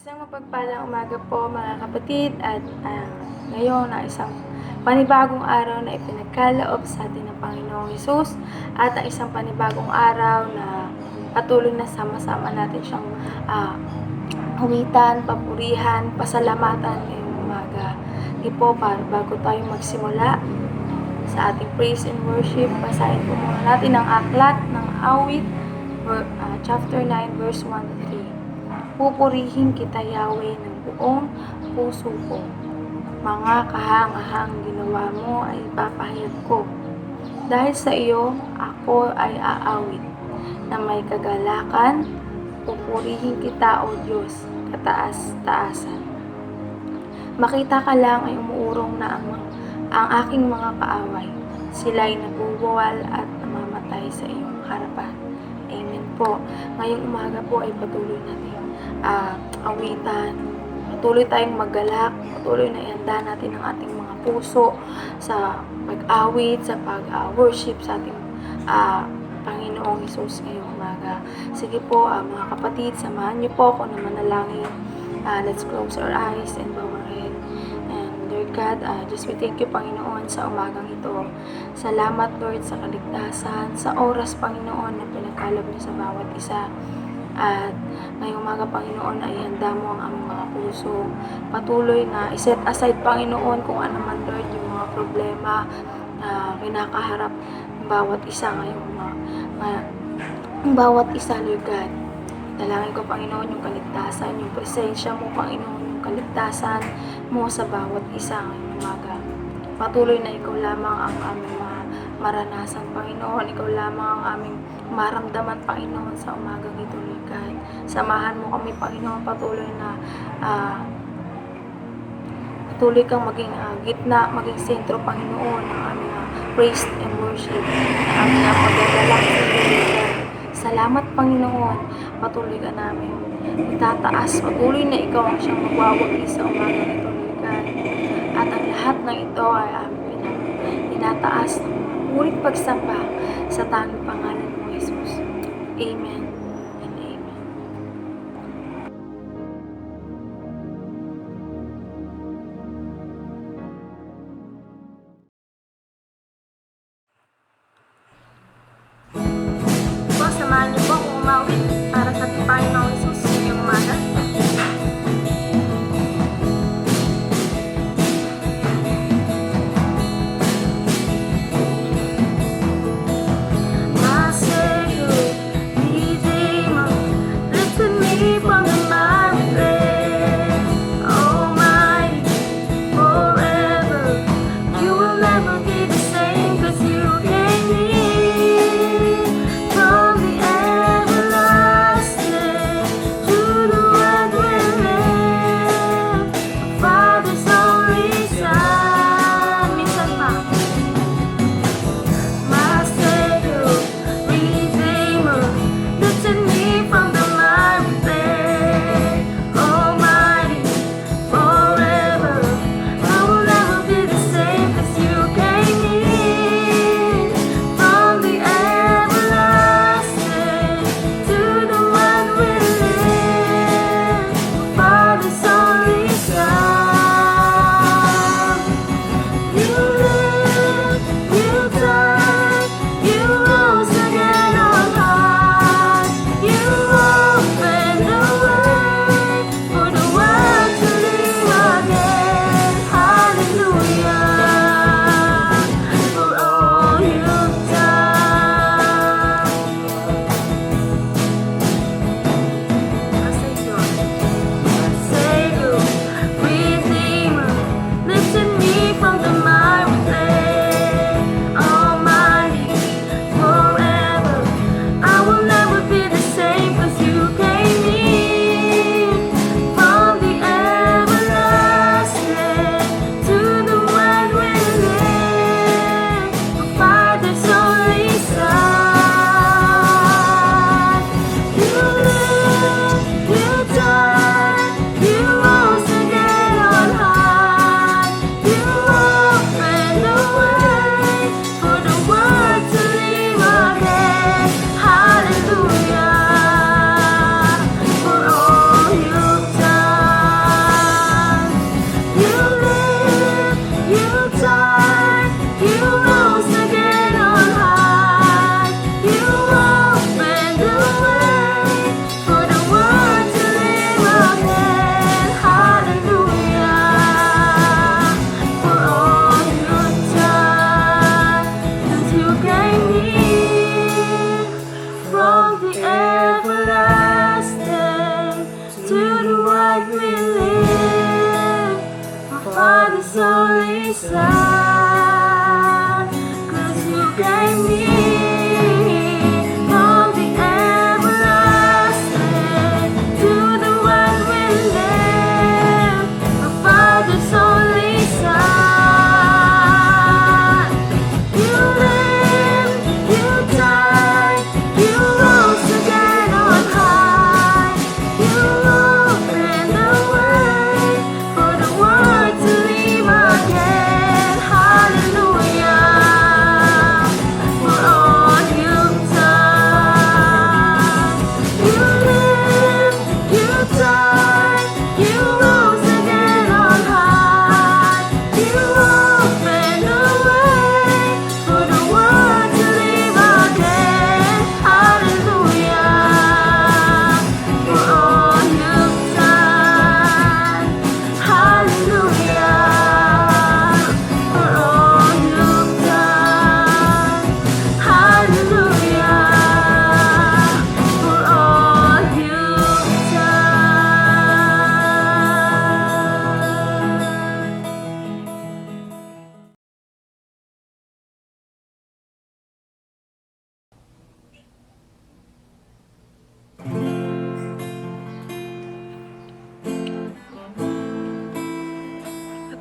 Isang mapagpalang umaga po mga kapatid at ngayon na isang panibagong araw na ipinagkaloob sa atin ng Panginoong Hesus at ang isang panibagong araw na patuloy na sama-sama natin siyang huwitan, papurihan, pasalamatan ngayong umaga. Di po, bago tayo magsimula sa ating praise and worship, basahin po muna natin ang aklat ng awit, chapter 9, verse 1 to 3. Pupurihin kita, Yahweh, ng buong puso ko. Mga kahang-ahang ginawa mo ay ipapahayag ko. Dahil sa iyo, ako ay aawit na may kagalakan. Pupurihin kita, O Diyos, kataas-taasan. Makita ka lang ay umuurong na ang aking mga kaaway. Sila'y nabubuwal at namamatay sa iyong harapan. Amen po. Ngayong umaga po ay patuloy natin awitan. Patuloy tayong maggalak. Patuloy na ihanda natin ang ating mga puso sa pag-awit, sa pag-worship sa ating Panginoong Hesus ngayong umaga. Sige po mga kapatid, samahan niyo po ako na manalangin. Let's close our eyes and bow our head. And Lord God, just we thank you, Panginoon, sa umagang ito. Salamat, Lord, sa kaligtasan, sa oras, Panginoon, na pinagkaloob niyo sa bawat isa. At ngayong umaga, Panginoon, ay handa mo ang aming mga puso. Patuloy na iset aside, Panginoon, kung ano man, Lord, yung mga problema na kinakaharap ng bawat isa ngayong bawat isa, Lord God. Dalangin ko, Panginoon, yung kaligtasan, yung presensya mo, Panginoon, yung kaligtasan mo sa bawat isa ngayong umaga. Patuloy na ikaw lamang ang aming maranasan, Panginoon. Ikaw lamang ang aming maramdaman, Panginoon, sa umagang ito, Lord God. Samahan mo kami, Panginoon, patuloy na patuloy kang maging gitna, maging sentro, Panginoon, ng aming praise and worship, ng aming pagdadalangin, Lord God. Salamat, Panginoon. Patuloy ka namin itataas. Patuloy na ikaw ang siyang magwawagi sa umagang ito, Lord God. At ang lahat ng ito ay aming pinataas ng muling pagsamba sa tanging pangalan mo, Jesus. Amen and amen. Po, samahan niyo po kung umawit para sa ating Panginoong Jesus ngayong umaga. Masaya, DJ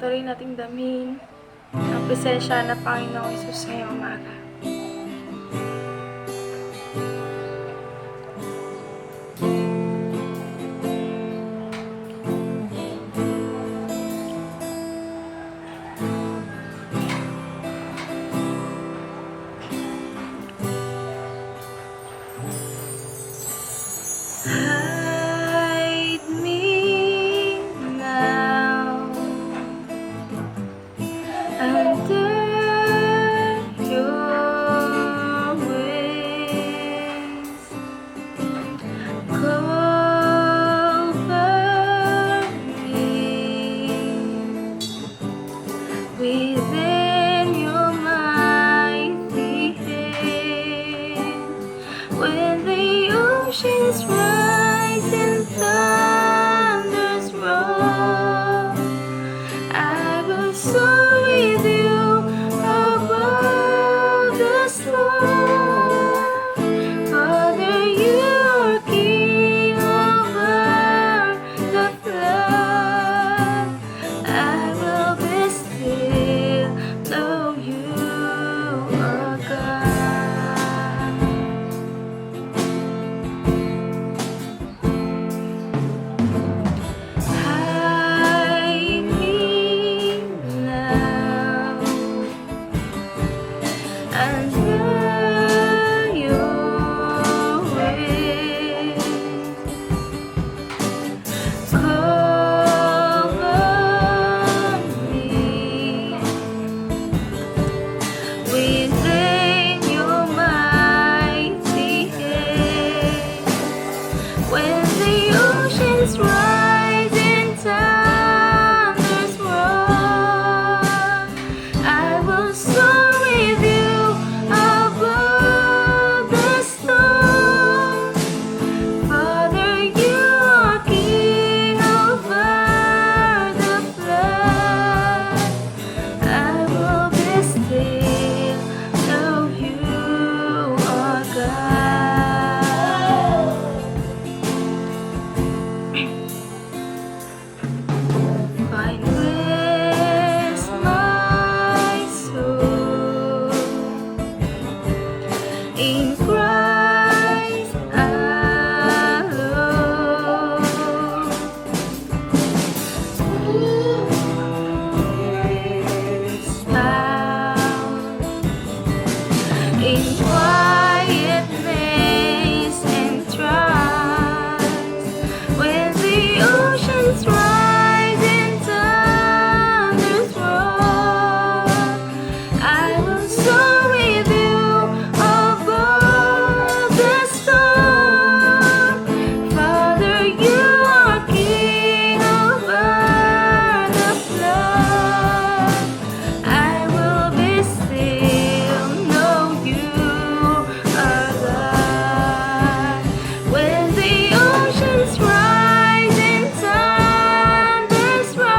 patuloy nating damhin ang presensya na Panginoong Hesus ngayong umaga. Hide me now under your wings. Cover me within your mighty hand. When the oceans rise and thunders roar, I will soar with you above the storm. Father, you are King over the flood. I will be still, know you are God. Hide me now under your wings. Cover me within your mighty hand. When the oceans rise and thunders roar, I will soar with you above the storm. Father, you are King over the flood. I will be still, know you are God. Find rest, my soul, in Christ alone. Rest found in quietness and trust. When the oceans rise and thunders roar, I will soar with you above the storm. Father, you are King over the flood. I will be still, know you are God. When the oceans rise and thunders roar,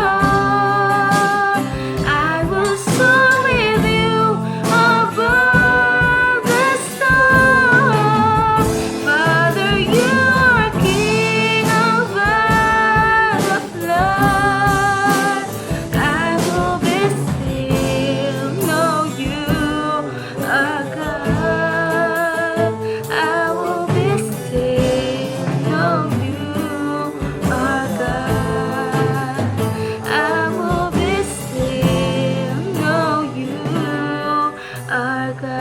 I will soar with you above the storm. Father, you are King over the flood. I will be still, know you are God. I will be still, know you are God. I will be still, know you are God.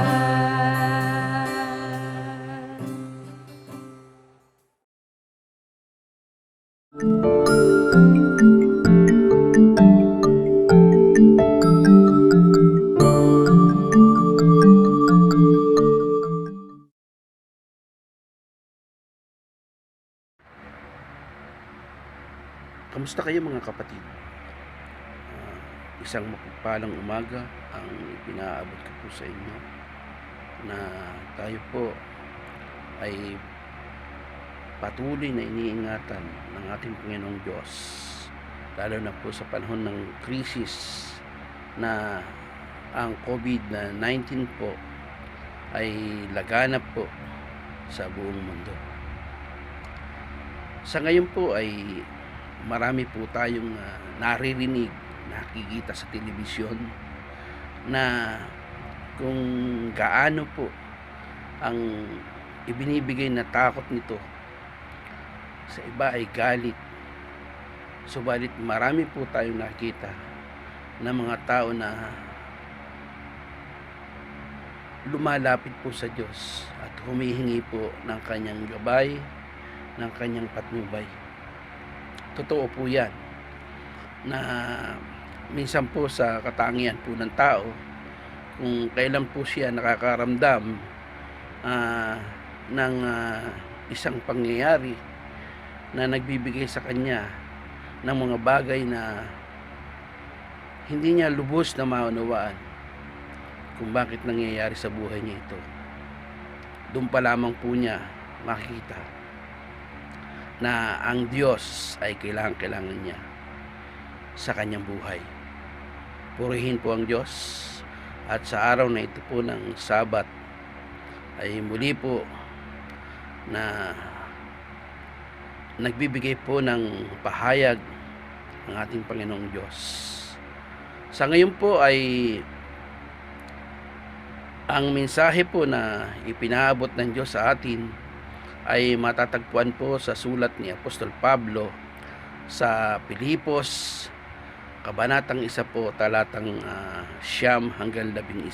Kamusta kayo mga kapatid? Isang mapagpalang umaga ang ipinaabot ko po sa inyo na tayo po ay patuloy na iniingatan ng ating Panginoong Diyos, lalo na po sa panahon ng krisis na ang COVID-19 po ay laganap po sa buong mundo. Sa ngayon po ay marami po tayong naririnig nakikita sa telebisyon na kung gaano po ang ibinibigay na takot nito sa iba ay galit. Subalit marami po tayong nakita na mga tao na lumalapit po sa Diyos at humihingi po ng kanyang gabay, ng kanyang patnubay. Totoo po yan na minsan po sa katangian po ng tao, kung kailan po siya nakakaramdam ng isang pangyayari na nagbibigay sa kanya ng mga bagay na hindi niya lubos na maunawaan kung bakit nangyayari sa buhay niya ito. Doon pa lamang po niya makikita na ang Diyos ay kailangan niya sa kanyang buhay. Purihin po ang Diyos, at sa araw na ito po ng Sabat ay muli po na nagbibigay po ng pahayag ng ating Panginoong Diyos. Sa ngayon po ay ang mensahe po na ipinaabot ng Diyos sa atin ay matatagpuan po sa sulat ni Apostol Pablo sa Pilipos, kabanatang 1 po, talatang 9 hanggang 11.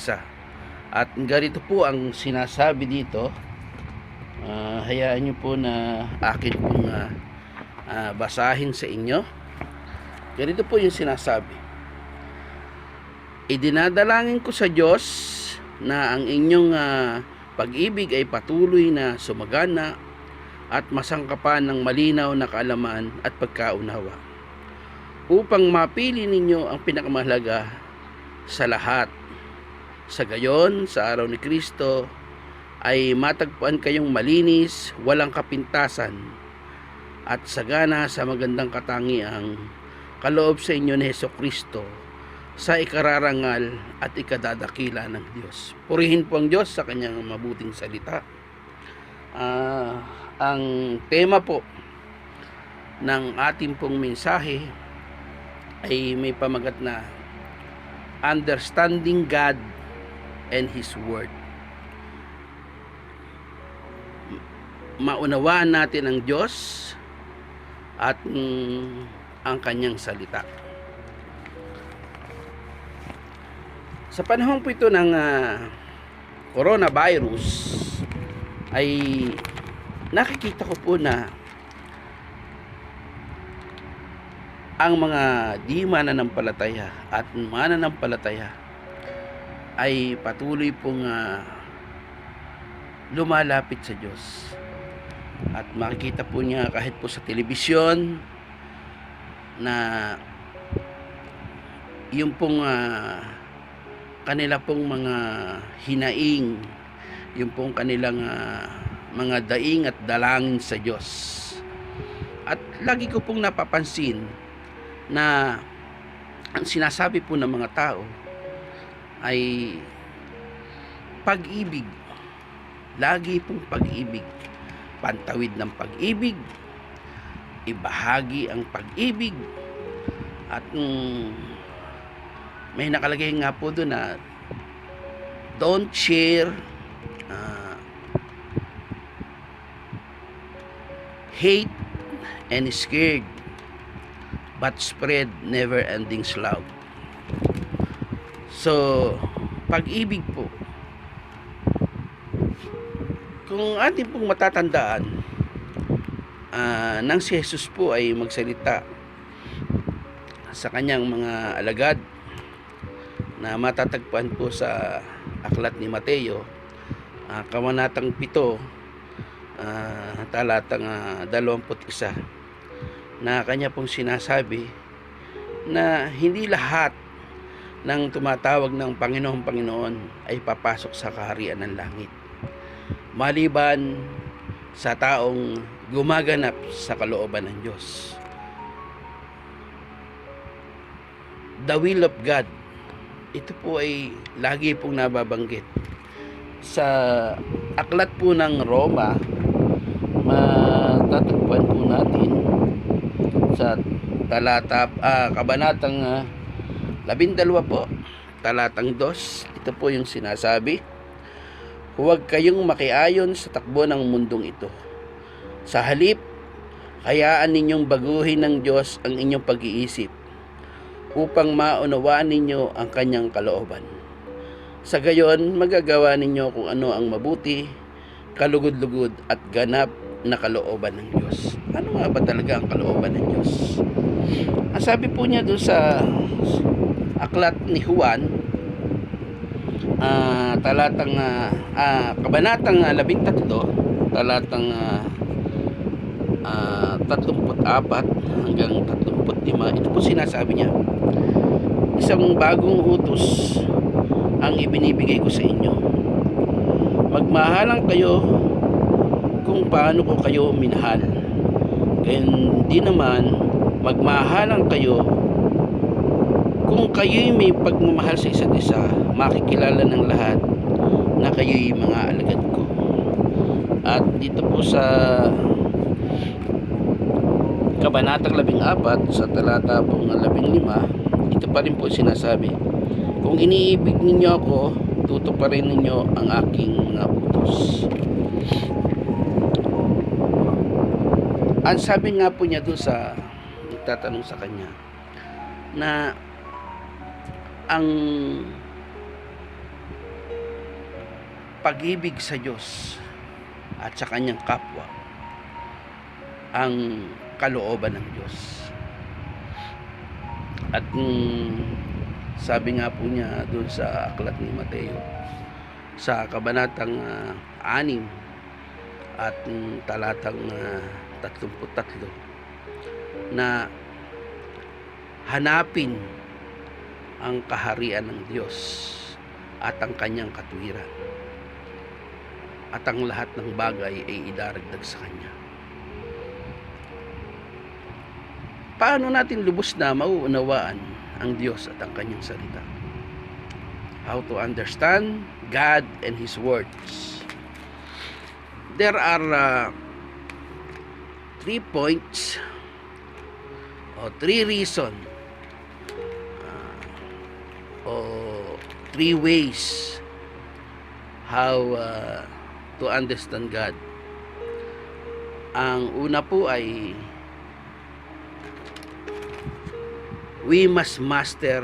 At ganito po ang sinasabi dito. Hayaan niyo po na akin pong basahin sa inyo. Ganito po yung sinasabi: idinadalangin ko sa Diyos na ang inyong pag-ibig ay patuloy na sumagana at masangkapan ng malinaw na kaalaman at pagkaunawa, upang mapili ninyo ang pinakamahalaga sa lahat. Sa gayon, sa araw ni Kristo ay matagpuan kayong malinis, walang kapintasan, at sagana sa magandang katangiang kaloob sa inyo ni Hesukristo, sa ikararangal at ikadadakila ng Diyos. Purihin po ang Diyos sa kanyang mabuting salita. Ang tema po ng ating pong mensahe ay may pamagat na Understanding God and His Word. Maunawaan natin ang Diyos at ang kanyang salita. Sa panahon po ito ng coronavirus ay nakikita ko po na ang mga di mananampalataya at mananampalataya ay patuloy pong lumalapit sa Diyos. At makikita po niya kahit po sa telebisyon na yung pong kanila pong mga hinaing, yung pong kanilang mga daing at dalangin sa Diyos. At lagi ko pong napapansin na ang sinasabi po ng mga tao ay pag-ibig. Lagi pong pag-ibig. Pantawid ng pag-ibig, ibahagi ang pag-ibig, at may nakalagay nga po doon na don't share hate and scared, but spread never-ending love. So, pag-ibig po, kung atin pong matatandaan, nang si Jesus po ay magsalita sa kanyang mga alagad na matatagpuan po sa aklat ni Mateo, kabanatang 7, talatang 21, na kanya pong sinasabi na hindi lahat ng tumatawag ng Panginoon, Panginoon ay papasok sa kaharian ng langit, maliban sa taong gumaganap sa kalooban ng Diyos. The will of God, ito po ay lagi pong nababanggit sa aklat po ng Roma. Matatagpuan po natin sa kabanatang 12 po, talatang 2, ito po yung sinasabi, huwag kayong makiayon sa takbo ng mundong ito. Sa halip, hayaan ninyong baguhin ng Diyos ang inyong pag-iisip upang maunawaan ninyo ang kanyang kalooban. Sa gayon, magagawa ninyo kung ano ang mabuti, kalugod-lugod at ganap na kalooban ng Diyos. Ano nga ba talaga ang kalooban ng Diyos? Ang sabi po niya doon sa aklat ni Juan, kabanatang 13, talatang 34 hanggang 35, ito po sinasabi niya, isang bagong utos ang ibinibigay ko sa inyo. Magmahalan kayo kung paano ko kayo minahal. Gayon din naman, magmahalan kayo kung kayo'y may pagmamahal sa isa't isa, makikilala ng lahat na kayo'y mga alagad ko. At dito po sa kabanatang 14 sa talata pong 15, ito pa rin po sinasabi, kung iniibig ninyo ako, tutuparin ninyo ang aking mga utos. Ang sabi nga po niya doon sa nagtatanong sa kanya na ang pag-ibig sa Diyos at sa kanyang kapwa ang kalooban ng Diyos. At sabi nga po niya doon sa aklat ni Mateo sa kabanatang 6 at talatang 33 na hanapin ang kaharian ng Diyos at ang kanyang katuwiran, at ang lahat ng bagay ay idaragdag sa kanya. Paano natin lubos na mauunawaan ang Diyos at ang kanyang salita? How to understand God and His words? There are 3 points o 3 reasons o 3 ways how to understand God. Ang una po ay we must master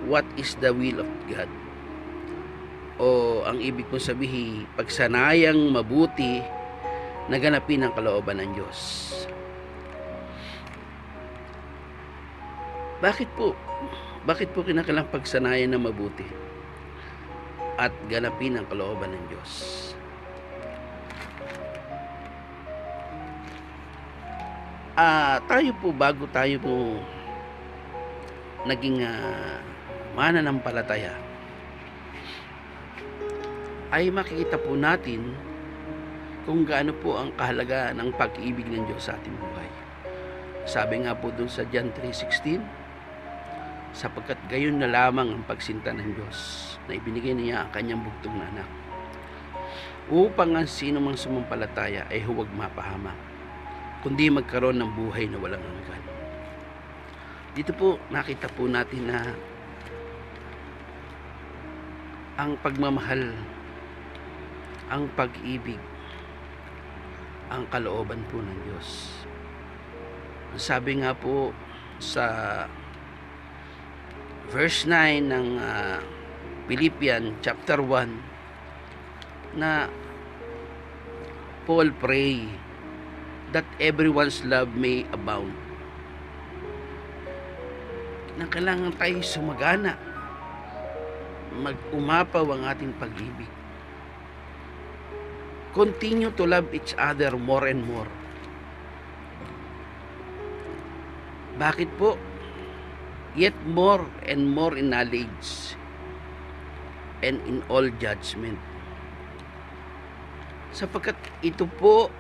what is the will of God. O ang ibig kong sabihin, pagsanayang mabuti na ganapin ang kalooban ng Diyos. Bakit po? Bakit po kinakailangang pagsanayan na mabuti at ganapin ang kalooban ng Diyos? Tayo po, bago tayo po naging mananampalataya, ay makikita po natin kung gaano po ang kahalagaan ng pag-ibig ng Diyos sa ating buhay. Sabi nga po dun sa John 3:16, sapagkat gayon na lamang ang pagsinta ng Diyos na ibinigay niya ang kanyang bugtong na anak, upang ang sino mang sumampalataya ay huwag mapahamak, kundi magkaroon ng buhay na walang hanggan. Dito po nakita po natin na ang pagmamahal, ang pag-ibig, ang kalooban po ng Diyos. Sabi nga po sa verse 9 ng Philippians chapter 1 na Paul pray that everyone's love may abound. Na kailangan tayo sumagana, mag-umapaw ang ating pag-ibig. Continue to love each other more and more. Bakit po? Yet more and more in knowledge and in all judgment. Sapagkat ito po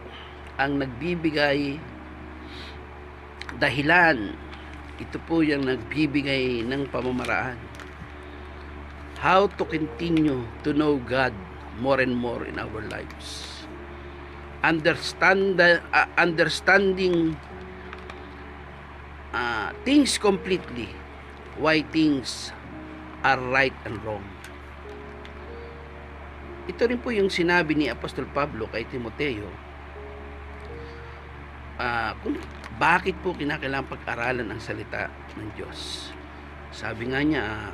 ang nagbibigay dahilan, ito po yung nagbibigay ng pamamaraan. How to continue to know God more and more in our lives. Understanding things completely why things are right and wrong. Ito rin po yung sinabi ni Apostol Pablo kay Timoteo, kung bakit po kinakailangan pag-aralan ang salita ng Diyos. Sabi nga niya,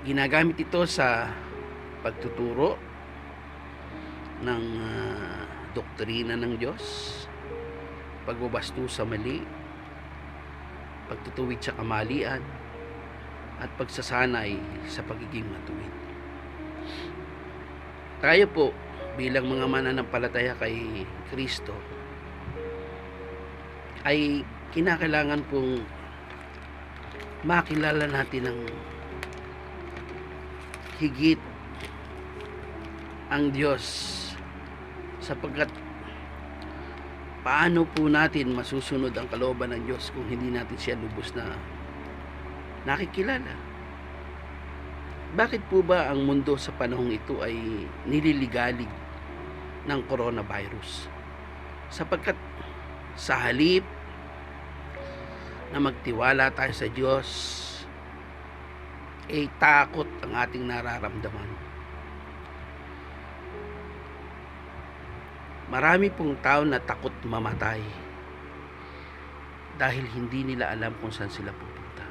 ginagamit ito sa pagtuturo ng doktrina ng Diyos, pagbabasto sa mali, pagtutuwid sa kamalian, at pagsasanay sa pagiging matuwid. Tayo po bilang mga mananampalataya kay Kristo ay kinakailangan pong makilala natin ng higit ang Diyos, sapagkat paano po natin masusunod ang kalooban ng Diyos kung hindi natin siya lubos na nakikilala? Bakit po ba ang mundo sa panahong ito ay nililigalig ng coronavirus? Sapagkat sa halip na magtiwala tayo sa Diyos, ay takot ang ating nararamdaman. Marami pong tao na takot mamatay dahil hindi nila alam kung saan sila pupunta.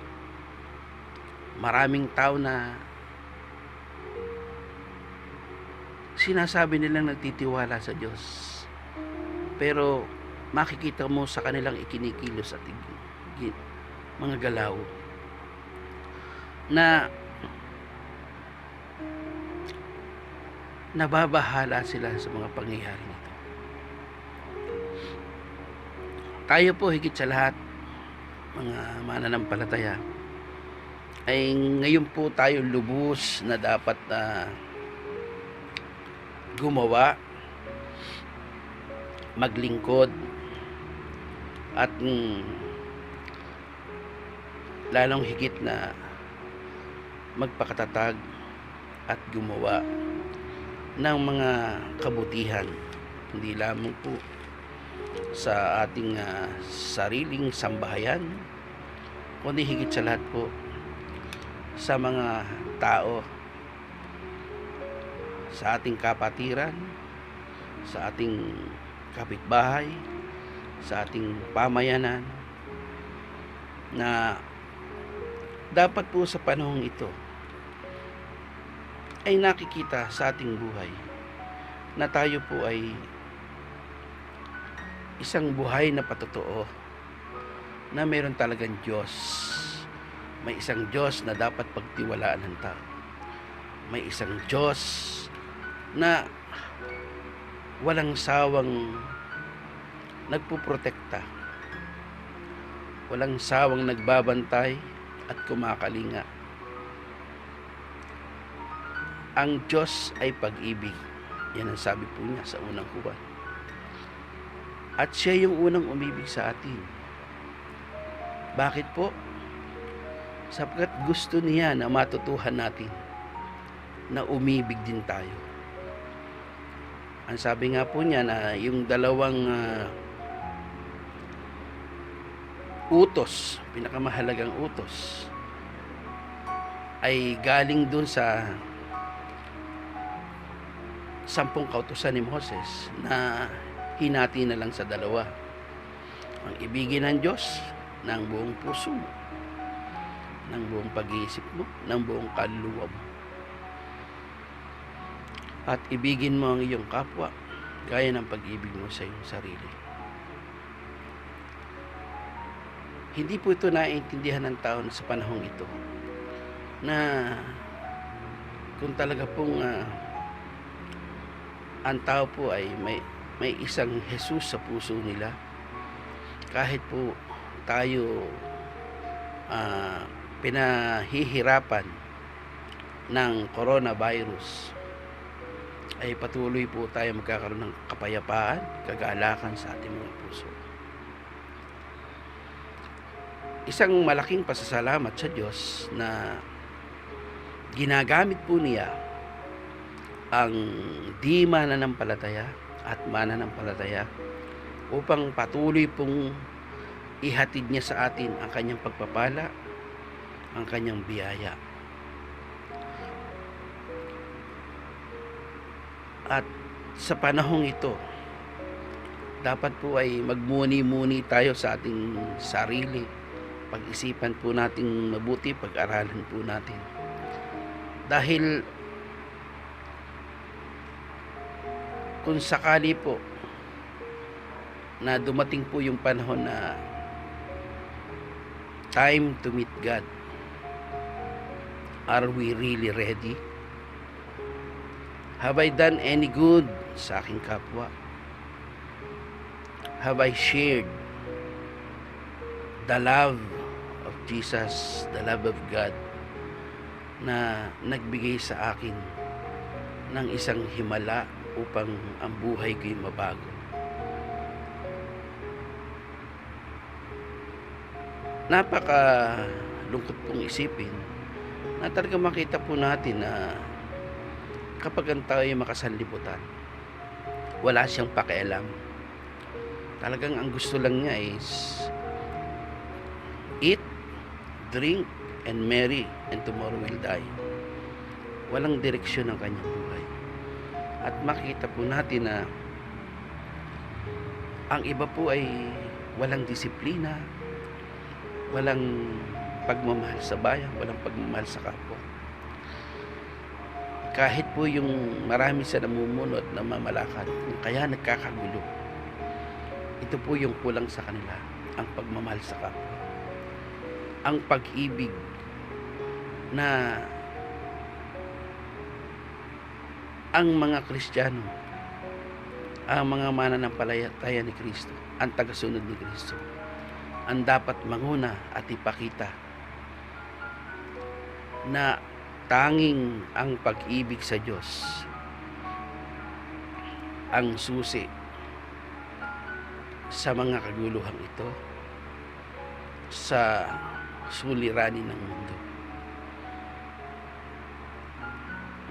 Maraming tao na sinasabi nilang nagtitiwala sa Diyos, pero makikita mo sa kanilang ikinikilos at mga galaw na nababahala sila sa mga pangyayari nito. Tayo po higit sa lahat, mga mananampalataya, ay ngayon po tayo lubos na dapat gumawa, maglingkod, at lalong higit na magpakatatag at gumawa ng mga kabutihan, hindi lamang po sa ating sariling sambahayan, kundi higit sa lahat po sa mga tao, sa ating kapatiran, sa ating kapitbahay, sa ating pamayanan, na dapat po sa panahong ito ay nakikita sa ating buhay na tayo po ay isang buhay na patotoo, na mayroon talagang Diyos. May isang Diyos na dapat pagtiwalaan ng tao. May isang Diyos na walang sawang nagpuprotekta, walang sawang nagbabantay at kumakalinga. Ang Diyos ay pag-ibig. Yan ang sabi po niya sa unang Juan. At siya yung unang umibig sa atin. Bakit po? Sapagkat gusto niya na matutuhan natin na umibig din tayo. Ang sabi nga po niya na yung dalawang utos, pinakamahalagang utos, ay galing dun sa 10 kautusan ni Moses na hinati na lang sa dalawa. Ang ibigin ng Diyos ng buong puso mo, ng buong pag-iisip mo, ng buong kaluluwa mo, at ibigin mo ang iyong kapwa gaya ng pag-ibig mo sa iyong sarili. Hindi po ito naiintindihan ng tao sa panahong ito, na kung talaga pong ang tao po ay may isang Jesus sa puso nila, kahit po tayo pinahihirapan ng coronavirus, ay patuloy po tayo magkakaroon ng kapayapaan, kagalakan sa ating mga puso. Isang malaking pasasalamat sa Diyos na ginagamit po niya ang di mananampalataya at mananampalataya upang patuloy pong ihatid niya sa atin ang kanyang pagpapala, ang kanyang biyaya. At sa panahong ito, dapat po ay magmuni-muni tayo sa ating sarili. Pag-isipan po natin mabuti, pag-aralan po natin. Dahil kung sakali po na dumating po yung panahon na time to meet God, are we really ready? Have I done any good sa aking kapwa? Have I shared the love of Jesus, the love of God, na nagbigay sa akin ng isang himala upang ang buhay ko'y mabago? Napaka lungkot pong isipin na talaga makita po natin na kapag ang tao ay makasanlibutan, wala siyang pakialam. Talagang ang gusto lang niya is eat, drink, and marry, and tomorrow will die. Walang direksyon ang kanyang buhay. At makita po natin na ang iba po ay walang disiplina, walang pagmamahal sa bayan, walang pagmamahal sa kapwa. Kahit po yung marami sa namumuno at namamalakad, kaya nagkakagulo. Ito po yung kulang sa kanila, ang pagmamahal sa kapwa. Ang pag-ibig na ang mga Kristiyano, ang mga mananampalataya ni Kristo, ang tagasunod ni Kristo, ang dapat manguna at ipakita na tanging ang pag-ibig sa Diyos ang susi sa mga kaguluhang ito, sa suliranin ng mundo.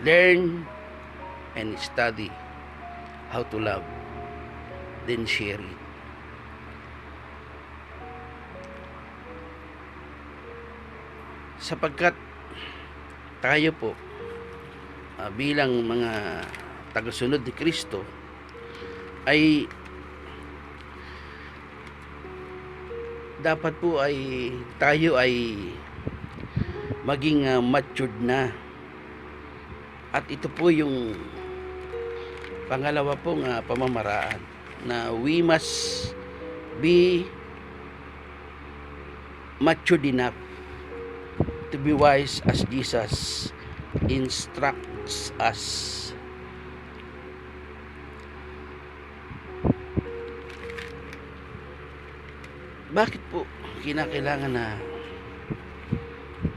Learn and study how to love, then share it. Sapagkat tayo po bilang mga tagasunod ni Kristo ay dapat po ay tayo ay maging matured na. At ito po yung pangalawa pong pamamaraan na we must be matured enough to be wise as Jesus instructs us. Bakit po kinakailangan na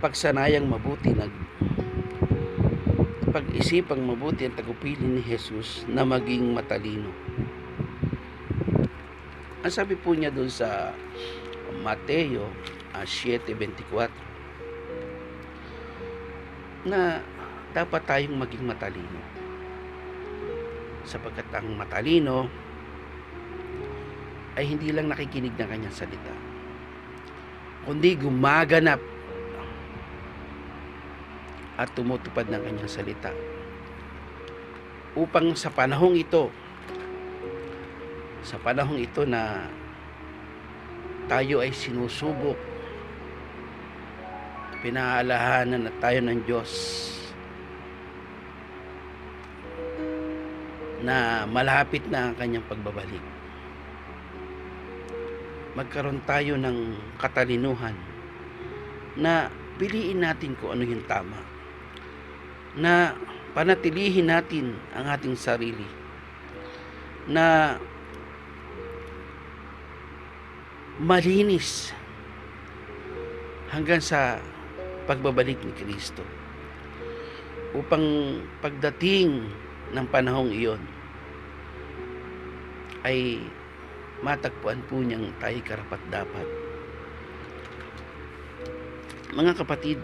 pagsanayang mabuti, pag-isipang mabuti ang tagupili ni Jesus na maging matalino? Ang sabi po niya doon sa Mateo 7:24 na dapat tayong maging matalino, sapagkat ang matalino ay hindi lang nakikinig ng kanyang salita, kundi gumaganap at tumutupad ng kanyang salita, upang sa panahong ito na tayo ay sinusubok, pinaalahanan na tayo ng Diyos na malapit na ang kanyang pagbabalik, magkaroon tayo ng katalinuhan na piliin natin kung ano yung tama, na panatilihin natin ang ating sarili, na malinis hanggang sa pagbabalik ni Kristo, upang pagdating ng panahong iyon ay matagpuan po niyang tayo karapat-dapat. Mga kapatid,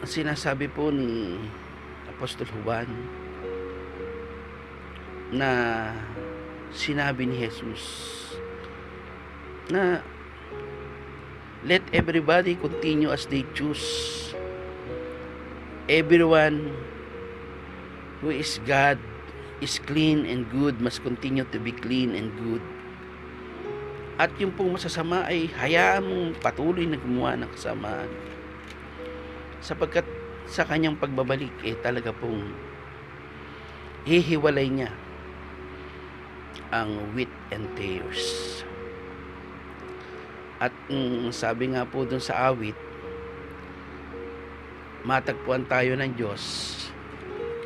sinasabi po ni Apostol Juan na sinabi ni Jesus na let everybody continue as they choose. Everyone who is God is clean and good, must continue to be clean and good. At yung pong masasama ay hayaan mong patuloy na gumawa ng kasamaan. Sapagkat sa kanyang pagbabalik talaga pong hihiwalay niya ang wheat and tares. At sabi nga po dun sa awit, matagpuan tayo ng Diyos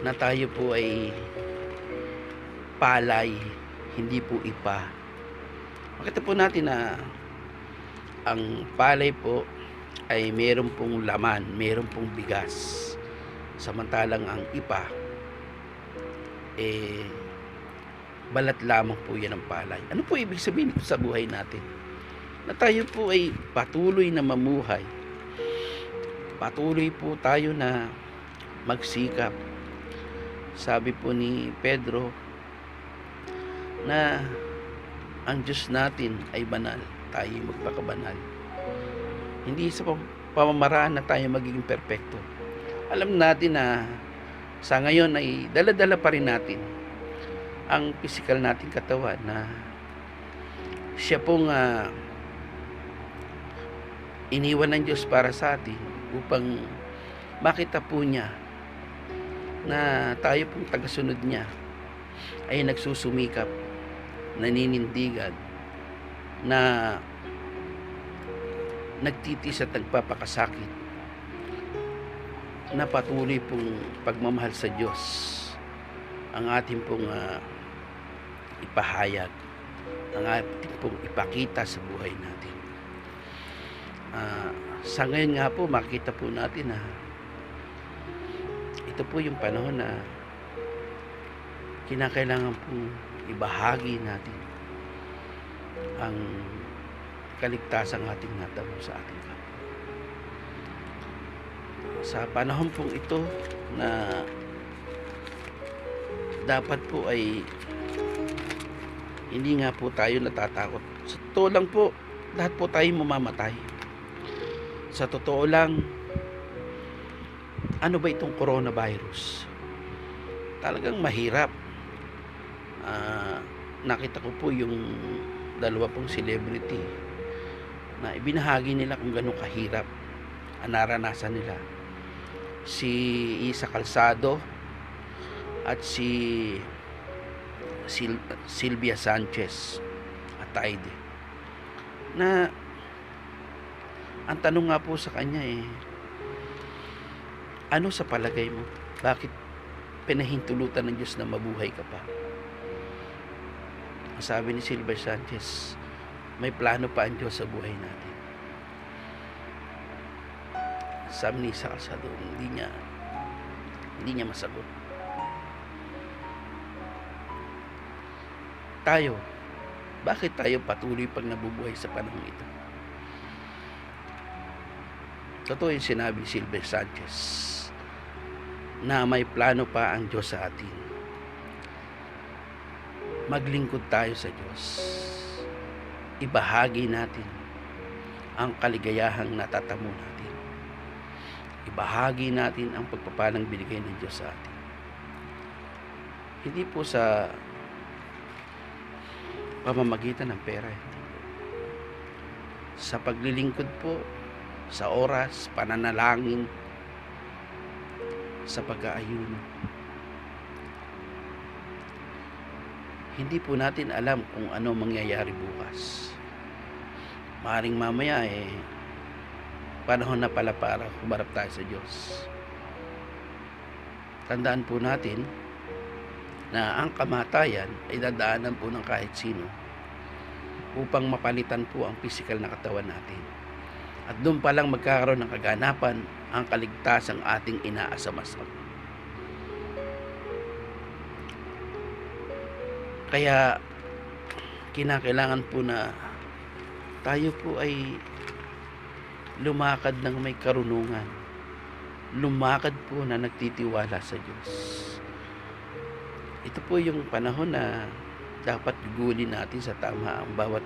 na tayo po ay palay, hindi po ipa. Makita po natin na ang palay po ay meron pong laman, meron pong bigas. Samantalang ang ipa balat lamang po yan ng palay. Ano po ibig sabihin sa buhay natin? Na tayo po ay patuloy na mamuhay. Patuloy po tayo na magsikap. Sabi po ni Pedro na ang Diyos natin ay banal, tayo magpakabanal. Hindi sa pamamaraan na tayo magiging perpekto. Alam natin na sa ngayon ay dala-dala pa rin natin ang physical natin katawan na siya pong iniwan ng Diyos para sa atin upang makita po niya na tayo pong tagasunod niya ay nagsusumikap, naninindigan, na nagtitis at nagpapakasakit, na patuloy pong pagmamahal sa Diyos ang ating pong ipahayag, ang ating pong ipakita sa buhay natin. Sa ngayon nga po, makita po natin na ito po yung panahon na kinakailangan pong ibahagi natin ang kaligtasang ating natamo sa ating kapwa. Sa panahon pong ito na dapat po ay hindi nga po tayo natatakot. Sa totoo lang po, lahat po tayo mamamatay. Sa totoo lang, ano ba itong coronavirus? Talagang mahirap. Nakita ko po yung dalawa pong celebrity na ibinahagi nila kung gaano kahirap ang naranasan nila. Si Isa Calzado at si Sylvia Sanchez at Aide, na ang tanong nga po sa kanya ano sa palagay mo? Bakit pinahintulutan ng Diyos na mabuhay ka pa? Ang sabi ni Sylvia Sanchez, may plano pa ang Diyos sa buhay natin. Sabi ni Isa Calzado, hindi niya masagot. Tayo, bakit tayo patuloy pag nabubuhay sa panahon ito? Totoo yung sinabi ni Sylvia Sanchez na may plano pa ang Diyos sa atin. Maglingkod tayo sa Diyos. Ibahagi natin ang kaligayahang natatamo natin. Ibahagi natin ang pagpapalang binigay ng Diyos sa atin. Hindi po sa pamamagitan ng pera. Sa paglilingkod po, sa oras, pananalangin, sa pag-aayuno. Hindi po natin alam kung ano mangyayari bukas. Maaaring mamaya panahon na pala para humarap tayo sa Diyos. Tandaan po natin na ang kamatayan ay dadaanan po ng kahit sino upang mapalitan po ang physical na katawan natin. At doon pa lang magkakaroon ng kaganapan ang kaligtasang ating inaasam-asam. Kaya kinakailangan po na tayo po ay lumakad ng may karunungan. Lumakad po na nagtitiwala sa Diyos. ito po yung panahon na dapat gugulin natin sa tama ang bawat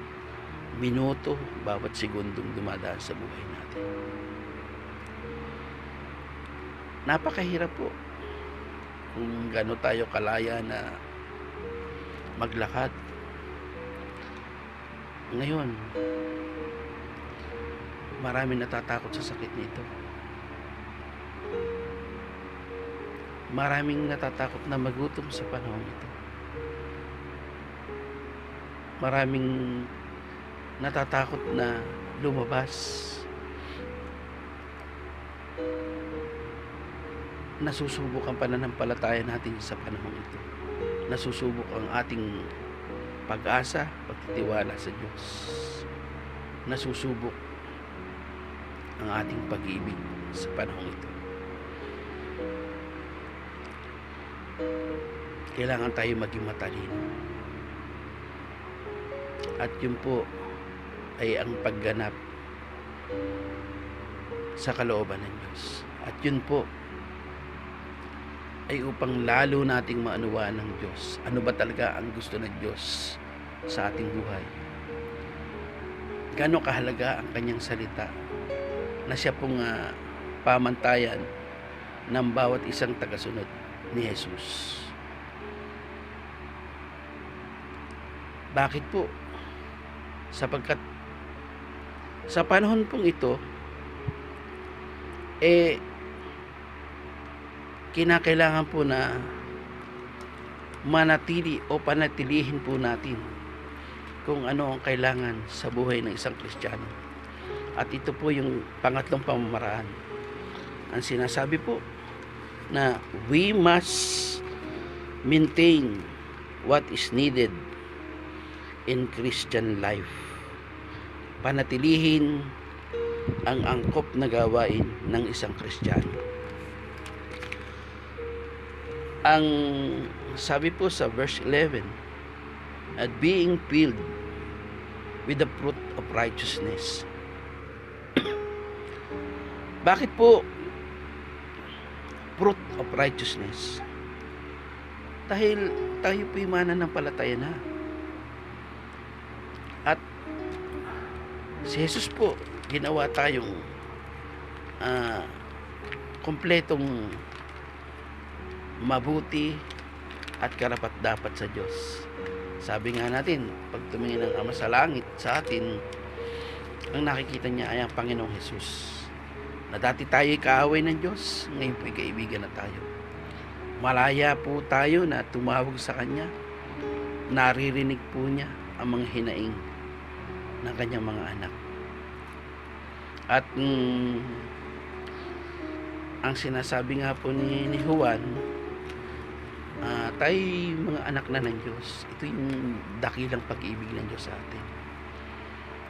minuto, bawat segundong dumadaan sa buhay natin. Napakahirap po kung gaano tayo kalaya na maglakad. Ngayon, maraming natatakot sa sakit nito. Maraming natatakot na magutom sa panahon ito. Maraming natatakot na lumabas. Nasusubok ang pananampalataya natin sa panahon ito. Nasusubok ang ating pag-asa, pagtitiwala sa Diyos. Nasusubok ang ating pag-ibig sa panahon ito. Kailangan tayo maging matalino. At yun po ay ang pagganap sa kalooban ng Diyos. At yun po ay upang lalo nating maunawaan ng Diyos. Ano ba talaga ang gusto ng Diyos sa ating buhay? Gaano kahalaga ang kanyang salita na siya pong pamantayan ng bawat isang tagasunod ni Jesus. Bakit po? Sapagkat sa panahon pong ito, kinakailangan po na manatili o panatilihin po natin kung ano ang kailangan sa buhay ng isang Kristiyano. At ito po yung pangatlong pamamaraan. Ang sinasabi po na we must maintain what is needed in Christian life. Panatilihin ang angkop na gawain ng isang Kristiyano. Ang sabi po sa verse 11, at being filled with the fruit of righteousness. Bakit po fruit of righteousness? Dahil tayo po'y mananampalataya na. At si Jesus po, ginawa tayong kompletong mabuti at karapat-dapat sa Diyos. Sabi nga natin, pag tumingin ng Ama sa langit sa atin, ang nakikita niya ay ang Panginoong Jesus. Na dati tayo'y kaaway ng Diyos, ngayon po'y kaibigan na tayo. Malaya po tayo na tumawag sa Kanya. Naririnig po niya ang mga hinaing ng Kanyang mga anak. At ang sinasabi nga po ni Juan, tayo mga anak na ng Diyos. Ito yung dakilang pag-ibig ng Diyos sa atin.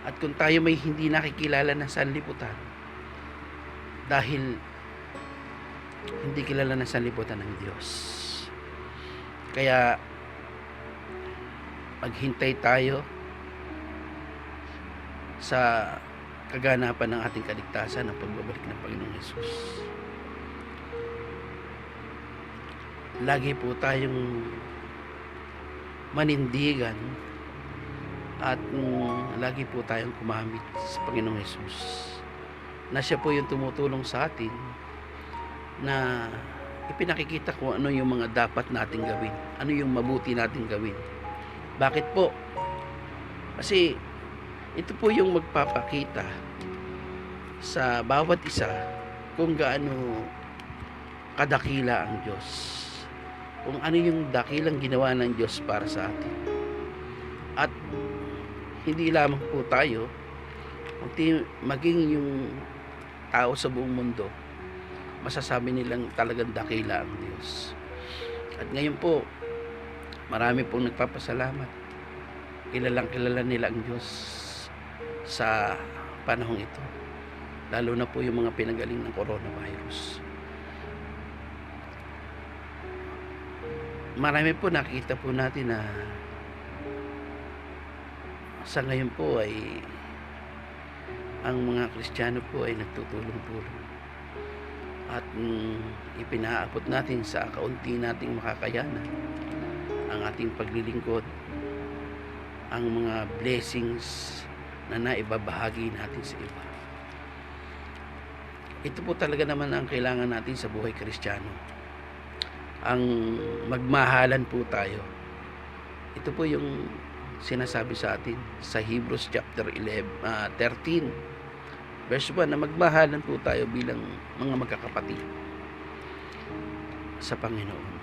At kung tayo may hindi nakikilala ng sanlibutan, dahil hindi kilala ng sanlibutan ng Diyos, kaya maghintay tayo sa kaganapan ng ating kaligtasan ng pagbabalik ng Panginoong Hesus. Lagi po tayong manindigan at lagi po tayong kumamit sa Panginoong Hesus, na siya po yung tumutulong sa atin, na ipinakikita kung ano yung mga dapat nating gawin, ano yung mabuti nating gawin. Bakit po? Kasi ito po yung magpapakita sa bawat isa kung gaano kadakila ang Diyos, kung ano yung dakilang ginawa ng Diyos para sa atin. At hindi lamang po tayo, kundi maging yung tao sa buong mundo, masasabi nilang talagang dakila ang Diyos. At ngayon po, marami pong nagpapasalamat. Kilalang kilala nila ang Diyos sa panahong ito, lalo na po yung mga pinagaling ng coronavirus. Marami po nakikita po natin na sa ngayon po ay ang mga Kristiyano po ay nagtutulong-tulong at ipinaabot natin sa kaunti nating makakayanan ang ating paglilingkod, ang mga blessings na naibabahagi natin sa iba. Ito po talaga naman ang kailangan natin sa buhay Kristiyano. Ang magmahalan po tayo. Ito po yung sinasabi sa atin sa Hebrews chapter 13 verse 1 na magmahalan po tayo bilang mga magkakapatid sa Panginoon.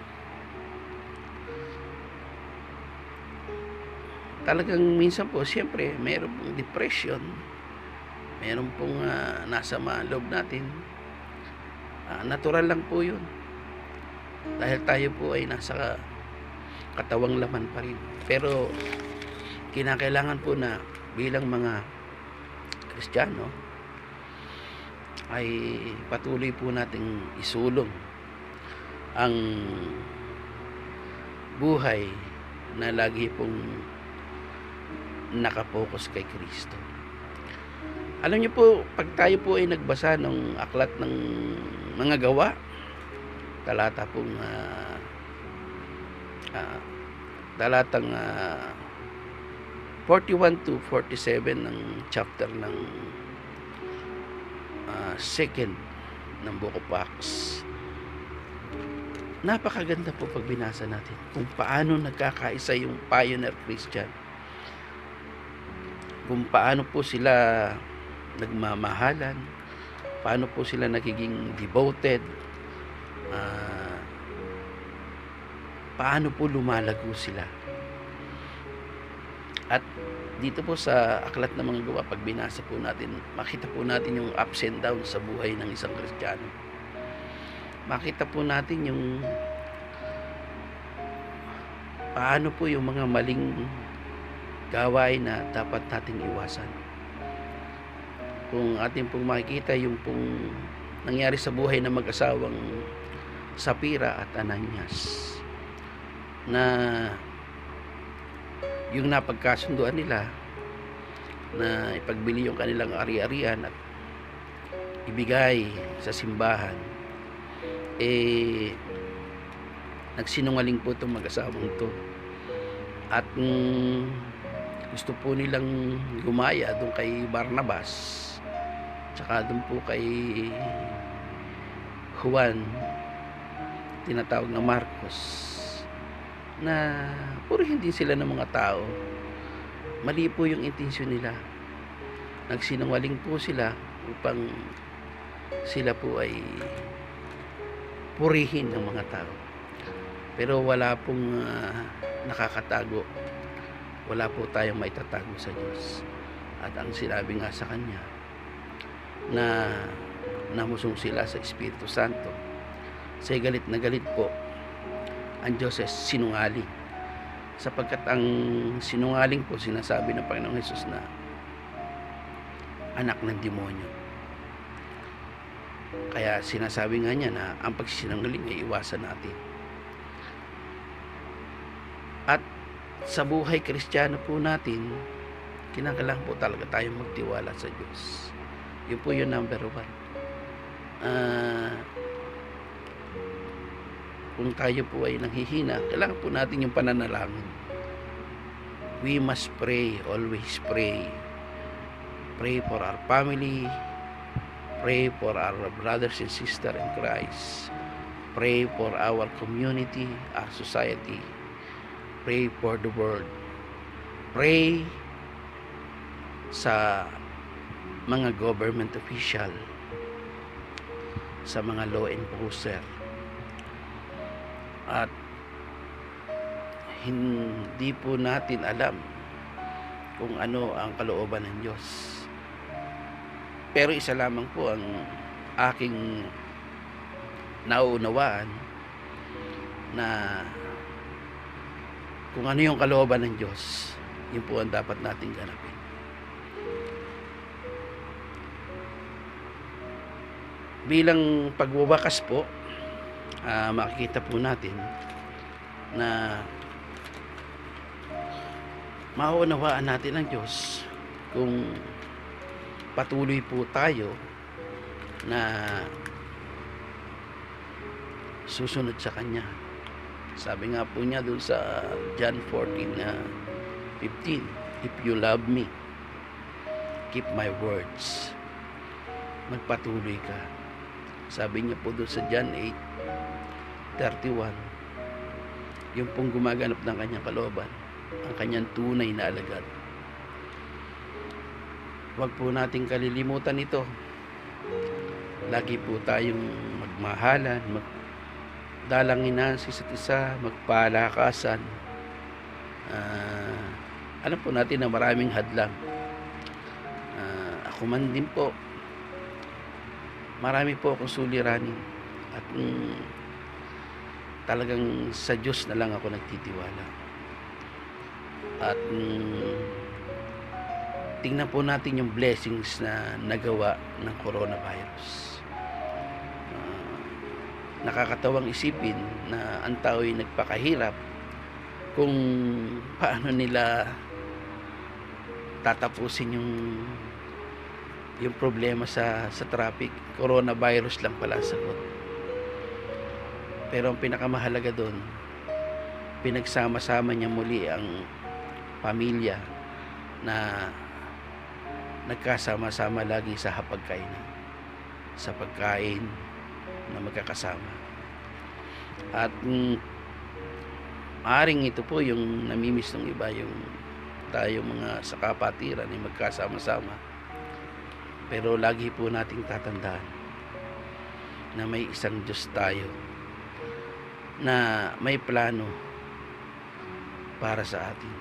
Talagang minsan po, siyempre, mayroon pong depression, mayroon pong nasama ang loob natin. Natural lang po yun. Dahil tayo po ay nasa katawang laman pa rin. Pero, kinakailangan po na bilang mga Kristiyano, ay patuloy po nating isulong ang buhay na lagi pong nakapokus kay Kristo. Alam niyo po, pag tayo po ay nagbasa ng aklat ng mga gawa, talatang 41 to 47 ng chapter ng second ng Book of Acts, napakaganda po pag binasa natin kung paano nagkakaisa yung pioneer Christian, kung paano po sila nagmamahalan, paano po sila nagiging devoted, paano po lumalago sila. At dito po sa aklat ng mga gawa, pag binasa po natin, makita po natin yung ups and downs sa buhay ng isang Kristiyano. Makita po natin yung paano po yung mga maling gawain na dapat nating iwasan. Kung atin pong makikita yung pong nangyari sa buhay ng mag-asawang Sapira at Ananias, na yung napagkasunduan nila na ipagbili yung kanilang ari-arian at ibigay sa simbahan, nagsinungaling po itong mag-asawang to, at gusto po nilang gumaya doon kay Barnabas tsaka doon po kay Juan, tinatawag na Marcos, na purihin din sila ng mga tao. Mali po yung intensyon nila. Nagsinungaling po sila upang sila po ay purihin ng mga tao. Pero wala pong nakakatago. Wala po tayong maitatago sa Diyos. At ang sinabi nga sa Kanya na namusong sila sa Espiritu Santo, sa galit na galit po ang Diyos ay sinungaling, sapagkat ang sinungaling po sinasabi ng Panginoong Hesus na anak ng demonyo. Kaya sinasabi nga niya na ang pagsisinungaling ay iwasan natin. At sa buhay Kristiyano po natin, kinakailangan po talaga tayong magtiwala sa Diyos. Yun po yung number 1. Kung tayo po ay nanghihina, kailangan po natin yung pananalangin. We must pray, always pray. Pray for our family, pray for our brothers and sisters in Christ, pray for our community, our society, pray for the world, pray sa mga government official, sa mga law enforcer. At hindi po natin alam kung ano ang kalooban ng Diyos. Pero isa lamang po ang aking nauunawaan, na kung ano yung kalooban ng Diyos, yun po ang dapat nating ganapin. Bilang pagwawakas po, makikita po natin na mauunawaan natin ang Diyos kung patuloy po tayo na susunod sa Kanya. Sabi nga po niya doon sa John 14 na 15, if you love me, keep my words. Magpatuloy ka. Sabi niya po doon sa John 8:31, yung pong gumaganap ng kanyang kalooban, ang kanyang tunay na alagad. Huwag po nating kalilimutan ito. Lagi po tayong magmahalan, magdalanginan sa isa't isa, magpalakasan. Alam po natin na maraming hadlang. Ako man din po, marami po akong suliranin, at talagang sa Diyos na lang ako nagtitiwala. At tingnan po natin yung blessings na nagawa ng coronavirus. Nakakatawang isipin na ang tao ay nagpakahirap kung paano nila tatapusin yung problema sa traffic. Coronavirus lang pala ang sagot. Pero ang pinakamahalaga doon, pinagsama-sama niya muli ang pamilya na nagkasama-sama lagi sa hapagkainan, sa pagkain na magkakasama. At maaring ito po yung namimiss ng iba, yung tayo mga sa kapatiran ay magkasama-sama. Pero lagi po nating tatandaan na may isang Diyos tayo na may plano para sa atin.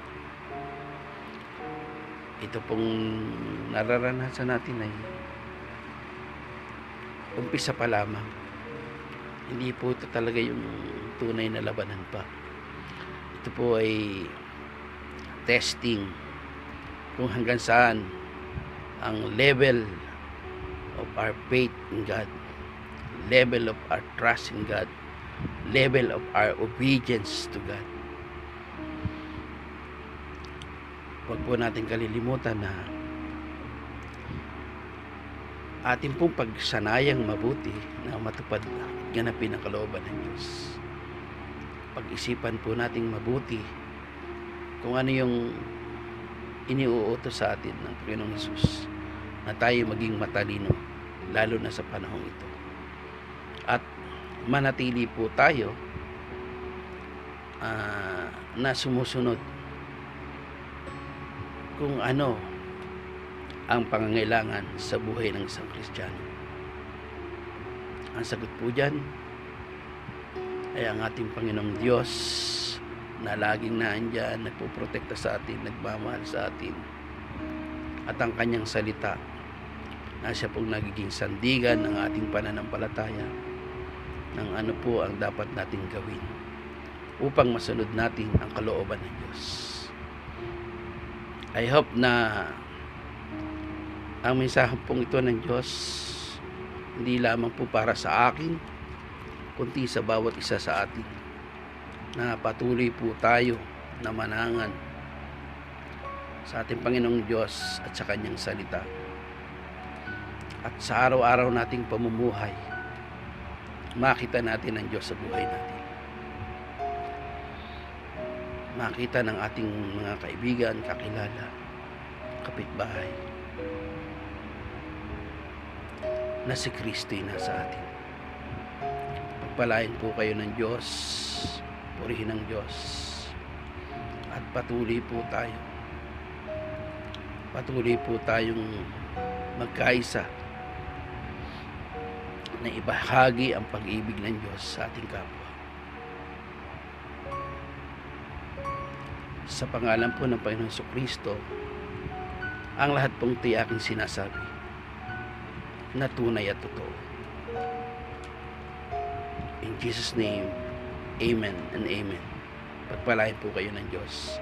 Ito pong nararanasan natin ay umpisa pa lamang. Hindi po ito talaga yung tunay na labanan pa. Ito po ay testing kung hanggang saan ang level of our faith in God, level of our trust in God, level of our obedience to God. Huwag po natin kalilimutan na atin pong pagsanayang mabuti na matupad at ganapin ang kalooban ng Diyos. Pag-isipan po nating mabuti kung ano yung iniuutos sa atin ng Panginoong Hesus, na tayo maging matalino lalo na sa panahong ito, at manatili po tayo na sumusunod kung ano ang pangangailangan sa buhay ng isang Kristiyano. Ang sagot po dyan ay ang ating Panginoong Diyos na laging naandyan, nagpoprotekta sa atin, nagmamahal sa atin, at ang kanyang salita na siya pong nagiging sandigan ng ating pananampalataya ng ano po ang dapat nating gawin upang masunod natin ang kalooban ng Diyos. I hope na ang mensahe pong ito ng Diyos hindi lamang po para sa akin, kundi sa bawat isa sa atin, na patuloy po tayo na manangan sa ating Panginoong Diyos at sa kanyang salita, at sa araw-araw nating pamumuhay makita natin ang Diyos sa buhay natin, makita ng ating mga kaibigan, kakilala, kapitbahay na si Kristo ay nasa atin. Pagpalain po kayo ng Diyos, purihin ng Diyos, at patuloy po tayong magkaisa na ibahagi ang pag-ibig ng Diyos sa ating kapwa. Sa pangalan po ng Panginoong Jesucristo, ang lahat pong tiyaking sinasabi na tunay at totoo. In Jesus' name, Amen and Amen. Pagpalain po kayo ng Diyos.